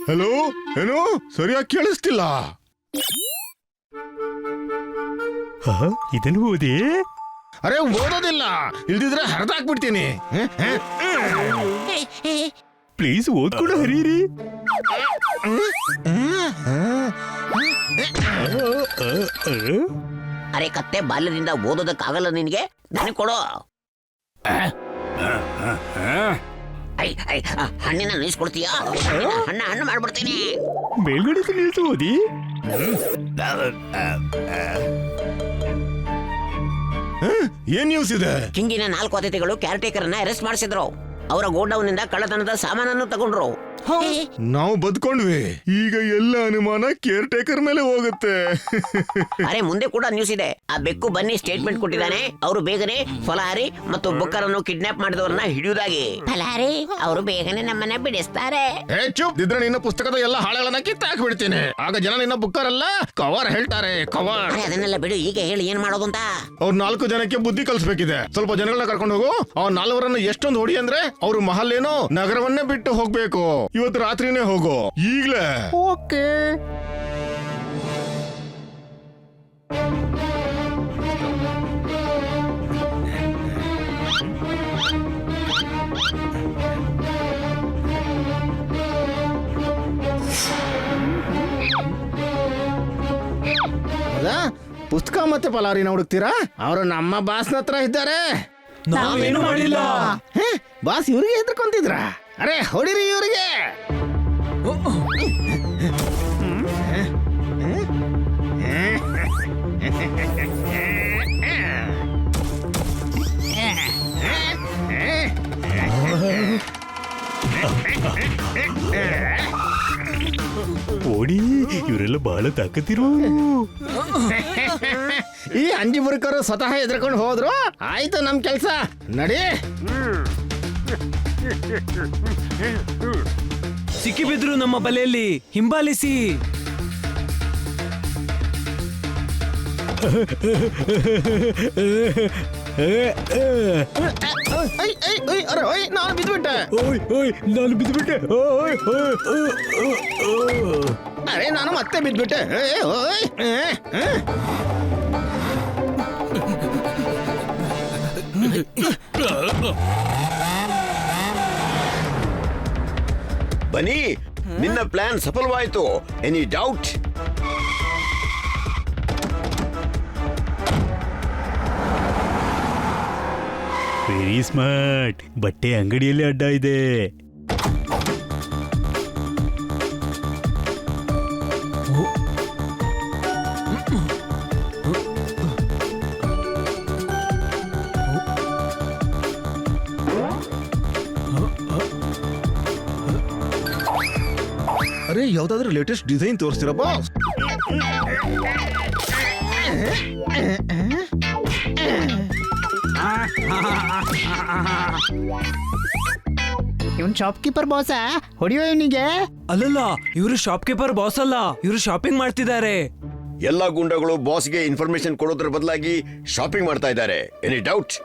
Hello, ಏನು ಸರಿಯಾಗಿ ಕೇಳಿಸ್ತಿಲ್ಲ. ಇದನ್ನು ಓದಿ. ಅರೆ ಓದೋದಿಲ್ಲ, ಇಲ್ದಿದ್ರೆ ಹರಿದಾಕ್ಬಿಡ್ತೀನಿ. ಪ್ಲೀಸ್ ಓದ್ಕೊಂಡು ಹರೀರಿ. ಅರೆ ಕತ್ತೆ, ಬಾಲ್ಯದಿಂದ ಓದೋದಕ್ಕಾಗಲ್ಲ ನಿನ್ಗೆ? ನನಗೆ ಕೊಡು. ಹಣ್ಣಿನ ನಿಲ್ಸ್ಕೊಡ್ತೀಯಾ? ಹಣ್ಣು ಮಾಡ್ಬಿಡ್ತೀನಿ. ಮೇಲ್ಗಡೆ ನಿಲ್ಸು ಓದಿ. ಏನ್ ನ್ಯೂಸ್ ಇದೆ? ಕಿಂಗಿನ 4 ಅತಿಥಿಗಳು ಕೇರ್ ಟೇಕರ್ ಅನ್ನ ಅರೆಸ್ಟ್ ಮಾಡಿಸಿದ್ರು. ಅವರ ಗೋಡೌನ್ ನಿಂದ ಕಳ್ಳತನದ ಸಾಮಾನನ್ನು ತಗೊಂಡ್ರು. ನಾವು ಬದುಕೊಂಡ್ವಿ. ಈಗ ಎಲ್ಲ ಅನುಮಾನ ಕೇರ್ ಟೇಕರ್ ಮೇಲೆ ಹೋಗುತ್ತೆ. ಅರೆ ಮುಂದೆ ಕೂಡ ನ್ಯೂಸ್ ಇದೆ. ಆ ಬೆಕ್ಕು ಬನ್ನಿ ಸ್ಟೇಟ್ಮೆಂಟ್ ಕೊಟ್ಟಿದ್ದಾನೆ. ಅವರು ಬೇಗನೆ ಫಲಹಾರಿ ಮತ್ತು ಬುಕ್ಕರನ್ನು ಕಿಡ್ನಾಪ್ ಮಾಡಿದವರನ್ನ ಹಿಡಿಯುವುದಾಗಿ. ಫಲಹಾರಿ ಅವರು ಬೇಗನೆ ನಮ್ಮನ್ನ ಬಿಡಿಸ್ತಾರೆ. ಇದ್ರೆ ನಿನ್ನ ಪುಸ್ತಕದ ಎಲ್ಲ ಹಾಳೆಗಳನ್ನ ಕಿತ್ತಾಕ್ಬಿಡ್ತೀನಿ. ಆಗ ಜನ ನಿನ್ನ ಬುಕ್ಕರ್ ಅಲ್ಲ ಕವರ್ ಹೇಳ್ತಾರೆ. ಕವರ್ ಅದನ್ನೆಲ್ಲ ಬಿಡು, ಈಗ ಹೇಳಿ ಏನ್ ಮಾಡೋದು ಅಂತ. ಅವ್ರು 4 ಜನಕ್ಕೆ ಬುದ್ಧಿ ಕಲಿಸ್ಬೇಕಿದೆ. ಸ್ವಲ್ಪ ಜನಗಳನ್ನ ಕರ್ಕೊಂಡು ಹೋಗು. ಅವ್ರ 4ರನ್ನ ಎಷ್ಟೊಂದು ಹೊಡಿ ಅಂದ್ರೆ ಅವ್ರು ಮಹಲ್ಲೇನೋ ನಗರವನ್ನೇ ಬಿಟ್ಟು ಹೋಗ್ಬೇಕು. ಇವತ್ತು ರಾತ್ರಿನೇ ಹೋಗು, ಈಗ್ಲೇ. ಓಕೆ. ಪುಸ್ತಕ ಮತ್ತೆ ಪಲಾರಿನ ಹುಡುಕ್ತೀರಾ? ಅವರು ನಮ್ಮ ಬಾಸ್ನ ಹತ್ರ ಇದ್ದಾರೆ. ನಾವೇನು ಮಾಡಿಲ್ಲ. ಬಾಸ್ ಇವ್ರಿಗೆ ಹೆದರ್ಕೊಂತಿದ್ರ? ಅರೆ ಹೊಡಿರಿ ಇವ್ರಿಗೆ. ಓಡಿ, ಇವರೆಲ್ಲ ಬಹಳ ತಾಕತ್ತಿರು. ಈ ಅಂಜಿ ಬುರ್ಕರು ಸ್ವತಃ ಎದ್ರಕೊಂಡು ಹೋದ್ರು. ಆಯ್ತು ನಮ್ ಕೆಲ್ಸ, ನಡಿ. ಸಿಕ್ಕಿಬಿದ್ರು ನಮ್ಮ ಬಲೆಯಲ್ಲಿ, ಹಿಂಬಾಲಿಸಿ. ನಾನು ಬಿದ್ಬಿಟ್ಟೆ. ನಾನು ಬಿದ್ದುಬಿಟ್ಟೆ. ಅರೆ ನಾನು ಮತ್ತೆ ಬಿದ್ಬಿಟ್ಟೆ. ಬನ್ನಿ, ನಿನ್ನ ಪ್ಲಾನ್ ಸಫಲವಾಯಿತು. Any doubt? Very smart. ಬಟ್ಟೆ ಅಂಗಡಿಯಲ್ಲಿ ಅಡ್ಡ ಇದೆ. ಅರೆ ಯಾವ್ದಾದ್ರು ಲೇಟೆಸ್ಟ್ ಡಿಸೈನ್ ತೋರಿಸ್ತೀರಾ ಬಾಸ್? ಇವನ್ ಶಾಪ್ಕೀಪರ್ ಬಾಸ, ಹೊಡಿಯೋ ಇವನಿಗೆ. ಅಲ್ಲಲ್ಲ, ಇವರು ಶಾಪ್ಕೀಪರ್ ಬಾಸ್ ಅಲ್ಲ, ಇವರು ಶಾಪಿಂಗ್ ಮಾಡ್ತಿದ್ದಾರೆ. ಎಲ್ಲ ಗುಂಡಗಳು ಬಾಸ್ಗೆ ಇನ್ಫಾರ್ಮೇಶನ್ ಕೊಡೋದ್ರ ಬದಲಾಗಿ ಶಾಪಿಂಗ್ ಮಾಡ್ತಾ ಇದ್ದಾರೆ. Any doubt?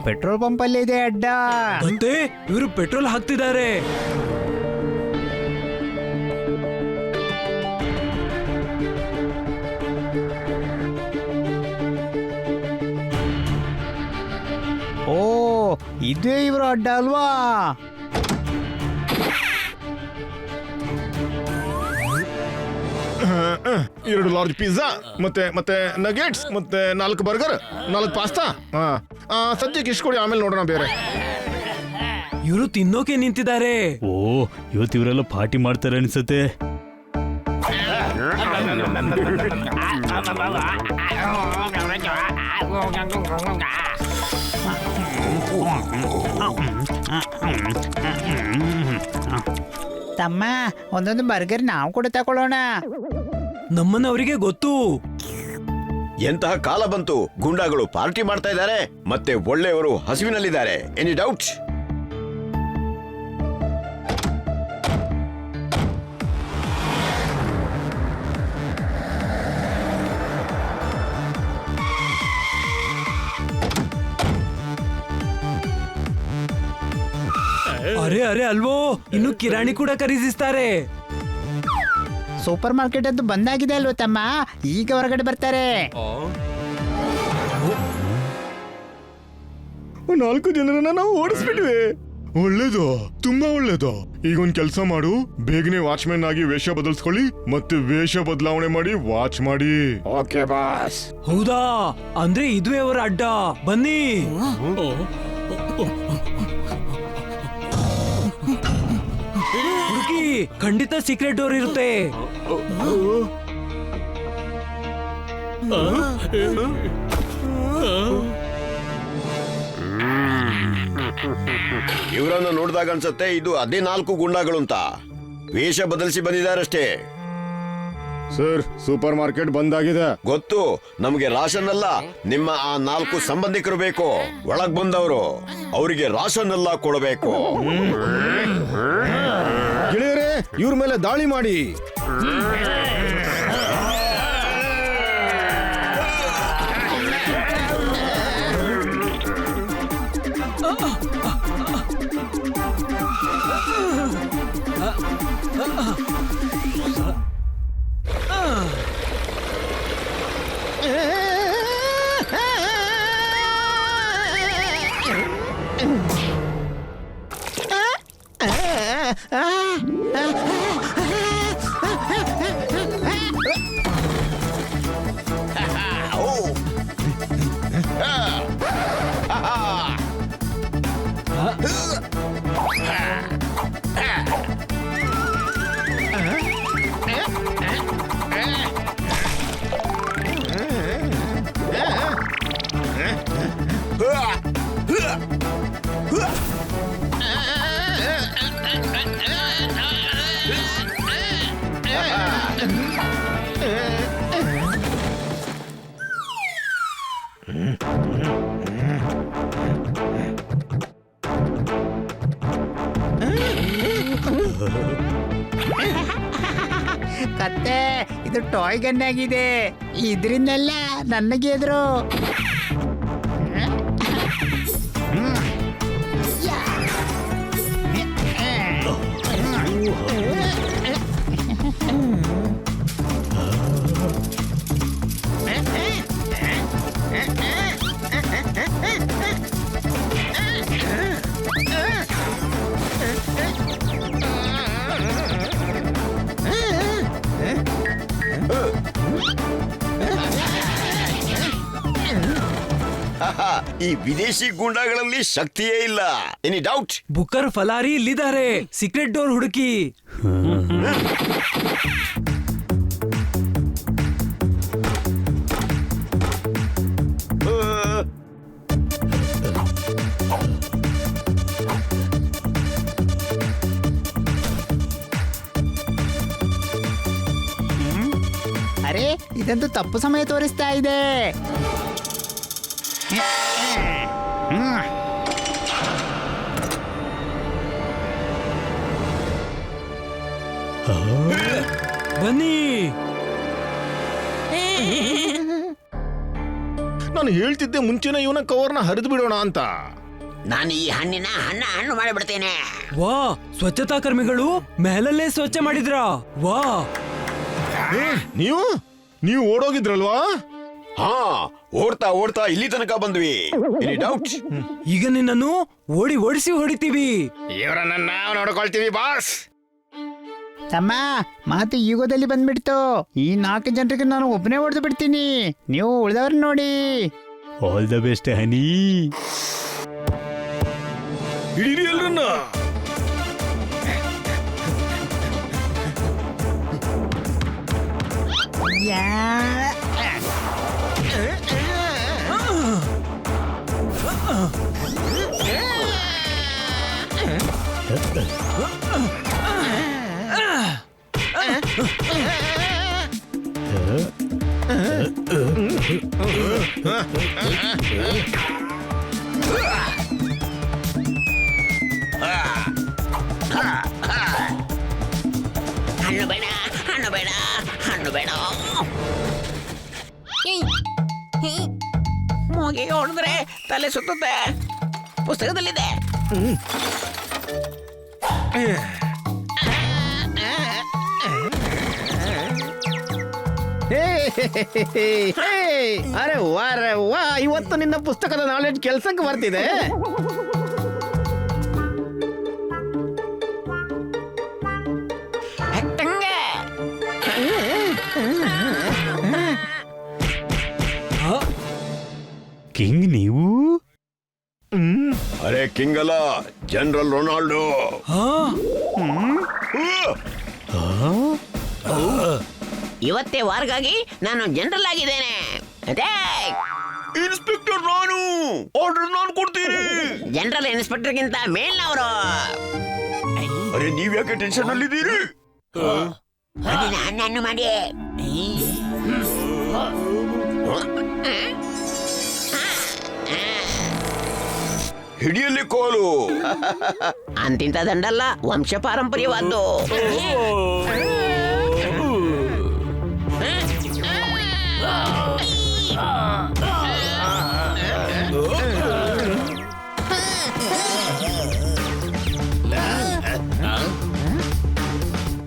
ಪೆಟ್ರೋಲ್ ಪಂಪ್ ಅಲ್ಲಿ ಇದೆ ಅಡ್ಡ. ಮತ್ತೆ ಇವರು ಪೆಟ್ರೋಲ್ ಹಾಕ್ತಿದ್ದಾರೆ. ಓ, ಇದೇ ಇವರು ಅಡ್ಡ ಅಲ್ವಾ? ಎರಡು ಲಾರ್ಜ್ ಪಿಜ್ಜಾ ಮತ್ತೆ ನಗೆಟ್ಸ್ ಮತ್ತೆ 4 ಬರ್ಗರ್, 4 ಪಾಸ್ತಾ. ಸದ್ಯಕ್ಕೆ ಇಷ್ಟು ಕೊಡಿ, ಆಮೇಲೆ ನೋಡೋಣ ಬೇರೆ. ಇವರು ತಿನ್ನೋಕೆ ನಿಂತಿದ್ದಾರೆ. ಓ, ಇವತ್ತು ಇವರೆಲ್ಲ ಪಾರ್ಟಿ ಮಾಡ್ತಾರೆ ಅನ್ಸತ್ತೆ. ತಮ್ಮ, ಒಂದೊಂದು ಬರ್ಗರ್ ನಾವು ಕೂಡ ತಗೊಳ್ಳೋಣ. ನಮ್ಮನ್ನ ಅವರಿಗೆ ಗೊತ್ತು. ಎಂತಹ ಕಾಲ ಬಂತು, ಗೂಂಡಾಗಳು ಪಾರ್ಟಿ ಮಾಡ್ತಾ ಇದ್ದಾರೆ ಮತ್ತೆ ಒಳ್ಳೆಯವರು ಹಸಿವಿನಲ್ಲಿದ್ದಾರೆ. Any doubt? ಅರೆ ಅರೆ ಅಲ್ವೋ, ಇನ್ನು ಕಿರಾಣಿ ಕೂಡ ಖರೀದಿಸ್ತಾರೆ. ಸೂಪರ್ ಮಾರ್ಕೆಟ್ ಅಂತೂ ಬಂದಾಗಿದೆ ಅಲ್ವ ತಮ್ಮ, ಈಗ ಹೊರಗಡೆ ಬರ್ತಾರೆ. 4 ಜನರನ್ನ ನಾವು ಓಡಿಸ್ಬಿಟ್ವಿ. ಒಳ್ಳೇದು, ತುಂಬಾ ಒಳ್ಳೇದು. ಈಗ ಒಂದ್ ಕೆಲ್ಸ ಮಾಡು, ಬೇಗನೆ ವಾಚ್ಮ್ಯಾನ್ ಆಗಿ ವೇಷ ಬದಲಿಸ್ಕೊಳ್ಳಿ ಮತ್ತೆ ವೇಷ ಬದಲಾವಣೆ ಮಾಡಿ ವಾಚ್ ಮಾಡಿ. Okay boss. ಹೌದಾ? ಅಂದ್ರೆ ಇದುವೇ ಅವರ ಅಡ್ಡ. ಬನ್ನಿ. ಹುಡುಗಿ, ಖಂಡಿತ ಸೀಕ್ರೆಟ್ ಡೋರ್ ಇರುತ್ತೆ. ಇವರನ್ನ ನೋಡಿದಾಗ ಅನ್ಸತ್ತೆ ಇದು ಅದೇ 4 ಗೂಂಡಾಗಳು ಅಂತ. ವೇಷ ಬದಲಿಸಿ ಬಂದಿದ್ದಾರಷ್ಟೇ. ಸರ್, ಸೂಪರ್ ಮಾರ್ಕೆಟ್ ಬಂದಾಗಿದೆ. ಗೊತ್ತು, ನಮಗೆ ರಾಷನ್ ಅಲ್ಲ, ನಿಮ್ಮ ಆ 4 ಸಂಬಂಧಿಕರು ಬೇಕು. ಒಳಗ್ ಬಂದವರು, ಅವರಿಗೆ ರಾಷನ್ ಎಲ್ಲ ಕೊಡಬೇಕು. ಗೆಳೆಯರೇ, ಇವ್ರ ಮೇಲೆ ದಾಳಿ ಮಾಡಿ. ಕತ್ತೆ, ಇದು ಟಾಯ್ ಗನ್ ಆಗಿದೆ. ಇದರಿಂದೆಲ್ಲ ನನಗೆ ಎದುರು. ಈ ವಿದೇಶಿ ಗೂಂಡಾಗಳಲ್ಲಿ ಶಕ್ತಿಯೇ ಇಲ್ಲ. Any doubt? ಬುಕ್ಕರ್ ಫಲಾರಿ ಇಲ್ಲಿದ್ದಾರೆ. ಸೀಕ್ರೆಟ್ ಡೋರ್ ಹುಡುಕಿ. ಅರೆ, ಇದಂತೂ ತಪ್ಪು ಸಮಯ ತೋರಿಸ್ತಾ ಇದೆ. ಬನ್ನಿ. ನಾನು ಹೇಳ್ತಿದ್ದೆ ಮುಂಚೆನೆ ಇವನ ಕವರ್ನ ಹರಿದು ಬಿಡೋಣ ಅಂತ. ನಾನು ಈ ಹಣ್ಣು ಮಾಡಿಬಿಡ್ತೇನೆ. ವಾ, ಸ್ವಚ್ಛತಾ ಕರ್ಮಿಗಳು ಮೇಲಲ್ಲೇ ಸ್ವಚ್ಛ ಮಾಡಿದ್ರ. ವಾ, ನೀವು ಓಡೋಗಿದ್ರಲ್ವಾ? ಹಾ, ಓಡ್ತಾ ಓಡ್ತಾ ಇಲ್ಲಿ ತನಕ ಬಂದ್ವಿ. Any doubt? ಈಗ ನಿನ್ನನ್ನು ಓಡಿಸಿ ಹೊಡಿತೀವಿ. ಇವರನ್ನ ನಾವು ನೋಡ್ಕೊಳ್ತೀವಿ ಬಾಸ್. ತಮ್ಮ, ಮಾತು ಯುಗದಲ್ಲಿ ಬಂದ್ಬಿಡ್ತು. ಈ 4 ಜನರಿಗೆ ನಾನು ಒಬ್ಬನೇ ಹೊಡೆದು ಬಿಡ್ತೀನಿ. ನೀವು ಉಳಿದವ್ರನ್ನ ನೋಡಿ. ಆಲ್ ದ ಬೆಸ್ಟ್ ಹನಿ. ಹಿಡೀರಿ ಎಲ್ರನ್ನ. ಹಣ್ಣು ಬೇಡ, ಹಣ್ಣು ಬೇಡ, ಹಣ್ಣು ಬೇಡ. ಮೂಗಿಗೆ ಹೊಡೆದ್ರೆ ತಲೆ ಸುತ್ತುತ್ತೆ. ಪುಸ್ತಕದಲ್ಲಿದೆ. ಅರೆ ವಾ ಇವತ್ತು ನಿನ್ನ ಪುಸ್ತಕದ ನಾಲೆಡ್ಜ್ ಕೆಲ್ಸಕ್ಕೆ ಬರ್ತಿದೆ. ಹಟ್ಟಂಗೆ. ಕಿಂಗ್ ನೀವು? ಅರೆ ಕಿಂಗ್ ಅಲ್ಲ, ಜನರಲ್ ರೊನಾಲ್ಡೋ. ಇವತ್ತೇ ವಾರ್ಗಾಗಿ ನಾನು ಜನರಲ್ ಆಗಿದ್ದೇನೆ. ಅದೇ ಇನ್ಸ್ಪೆಕ್ಟರ್ ನಾನು, ಆರ್ಡರ್ ನಾನು ಕೊಡ್ತೀನಿ. ಜನರಲ್ ಇನ್ಸ್ಪೆಕ್ಟರ್ಗಿಂತ ಮೇಲ್ನವರು. ಅರೆ ನೀವ್ ಯಾಕೆ ಟೆನ್ಷನ್ ಅಲ್ಲಿದ್ದೀರಿ? ಹಣ್ಣು ಮಾಡಿ. ಹಿಡಿಯಲ್ಲಿ ಕೋಲು. ಅಂತಿಂತ ದಂಡಲ್ಲ, ವಂಶ ಪಾರಂಪರ್ಯವಾದ್ದು.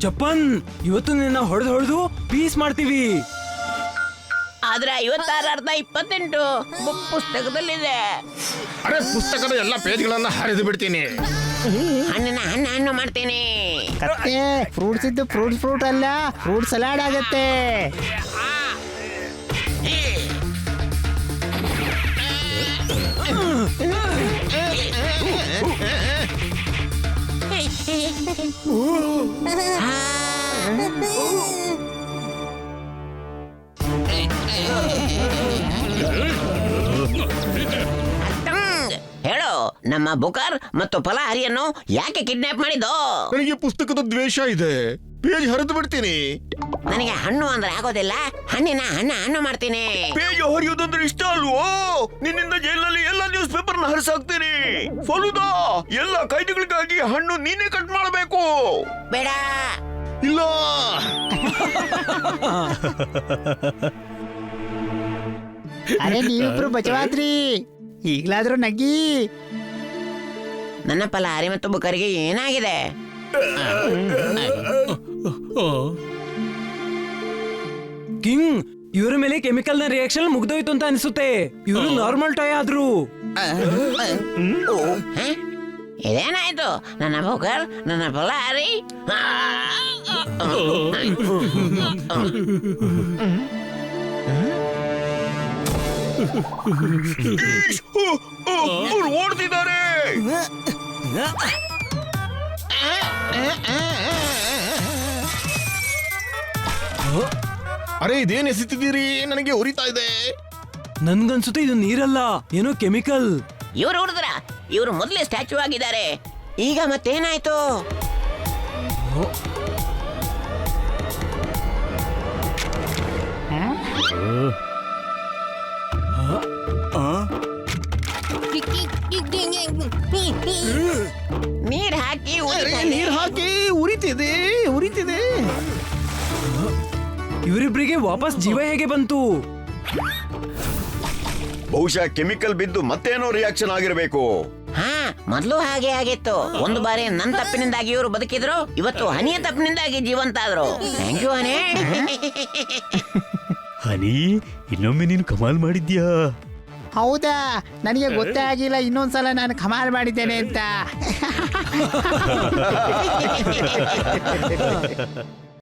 ಚಪ್ಪನ್, ಇವತ್ತು ನಿನ್ನ ಹೊಡೆದು ಪೀಸ್ ಮಾಡ್ತೀವಿ. ಆದ್ರೆ 56 ಅರ್ಧ 28 ಪುಸ್ತಕದಲ್ಲಿದೆ. ಅರೆ ಪುಸ್ತಕದ ಎಲ್ಲ ಪೇಜ್ಗಳನ್ನ ಹರಿದು ಬಿಡ್ತೀನಿ. ಹಣ್ಣು ಮಾಡ್ತೀನಿ. ಕತ್ತೆ ಫ್ರೂಟ್ಸ್ ಇದ್ದು ಫ್ರೂಟ್ ಅಲ್ಲ, ಫ್ರೂಟ್ ಸಲಾಡ್ ಆಗತ್ತೆ. ಹೇಳು, ನಮ್ಮ ಬುಕರ್ ಮತ್ತು ಫಲಹಾರಿಯನ್ನು ಯಾಕೆ ಕಿಡ್ನಾಪ್ ಮಾಡಿದ್ದು? ನನಗೆ ಪುಸ್ತಕದ ದ್ವೇಷ ಇದೆ. ಪೇಜ್ ಹರಿದು ಬಿಡ್ತೀನಿ. ನನಗೆ ಹಣ್ಣು ಅಂದ್ರೆ ಆಗೋದಿಲ್ಲ. ಹಣ್ಣು ಮಾಡ್ತೀನಿ. ಪೇಜ್ ಹರಿಯೋದಂದ್ರೆ ಇಷ್ಟ ಅಲ್ವೋ? ನಿನ್ನಿಂದ ಜೈಲಿನಲ್ಲಿ ಎಲ್ಲ ನ್ಯೂಸ್ ಪೇಪರ್ ನ ಹರಿಸಾಕ್ತೀನಿ. ಫಲುದಾ, ಎಲ್ಲ ಕೈದಿಗಳಿಗಾಗಿ ಹಣ್ಣು ನೀನೇ ಕಟ್ ಮಾಡಬೇಕು. ಬೇಡ. ಇಲ್ಲ, ಅರೆ ನೀವಿಬ್ರು ಬಚವಾದ್ರಿ, ಈಗ್ಲಾದ್ರೂ ನಗ್ಗಿ. ನನ್ನ ಫಲಹಾರಿ ಮತ್ತು ಬುಕರಿಗೆ ಏನಾಗಿದೆ? ಕಿಂಗ್, ಇವರ ಮೇಲೆ ಕೆಮಿಕಲ್ ನ ರಿಯಾಕ್ಷನ್ ಮುಗ್ದೋಯ್ತು ಅಂತ ಅನಿಸುತ್ತೆ. ಇವರು ನಾರ್ಮಲ್ ಟಾಯ್ ಆದ್ರು. ಹ? ಇದೇನಾಯ್ತು? ನನ್ನ ಬುಕರ್, ನನ್ನ ಫಲಹಾರಿ. ಅವ್ರು ಓಡ್ತಿದ್ದಾರೆ. ಅರೆ ಇದೇನ್ ಎಸಿತಿದ್ದೀರಿ? ನನಗೆ ಉರಿತಾ ಇದೆ. ನನ್ಗನ್ಸುತ್ತೆ ಇದು ನೀರಲ್ಲ, ಏನೋ ಕೆಮಿಕಲ್. ಇವ್ರು ಹುಡುದ್ರ, ಇವರು ಮೊದಲೇ ಸ್ಟ್ಯಾಚು ಆಗಿದ್ದಾರೆ. ಈಗ ಮತ್ತೇನಾಯ್ತು? ನೀರ್ ಹಾಕಿ ನೀರ್ ಹಾಕಿ ಉರಿತಿದೆ. ಇವರಿಬ್ಬರಿಗೆ ವಾಪಸ್ ಜೀವ ಹೇಗೆ ಬಂತು? ಬಹುಶಃ ಕೆಮಿಕಲ್ ಬಿದ್ದು ಮತ್ತೇನೋ ರಿಯಾಕ್ಷನ್ ಆಗಿರಬೇಕು. ಹಾ, ಮೊದ್ಲು ಹಾಗೆ ಆಗಿತ್ತು. ಒಂದು ಬಾರಿ ನನ್ನ ತಪ್ಪಿನಿಂದಾಗಿ ಇವರು ಬದುಕಿದ್ರು, ಇವತ್ತು ಹನಿಯ ತಪ್ಪಿನಿಂದಾಗಿ ಜೀವಂತ ಆದ್ರು. ಥ್ಯಾಂಕ್ ಯು ಹನಿ. ಹನಿ, ಇನ್ನೊಮ್ಮೆ ನೀನು ಕಮಾಲ್ ಮಾಡಿದ್ಯಾ. ಹೌದಾ? ನನಗೆ ಗೊತ್ತೇ ಆಗಿಲ್ಲ ಇನ್ನೊಂದ್ಸಲ ನಾನು ಕಮಾಲ್ ಮಾಡಿದ್ದೇನೆ ಅಂತ.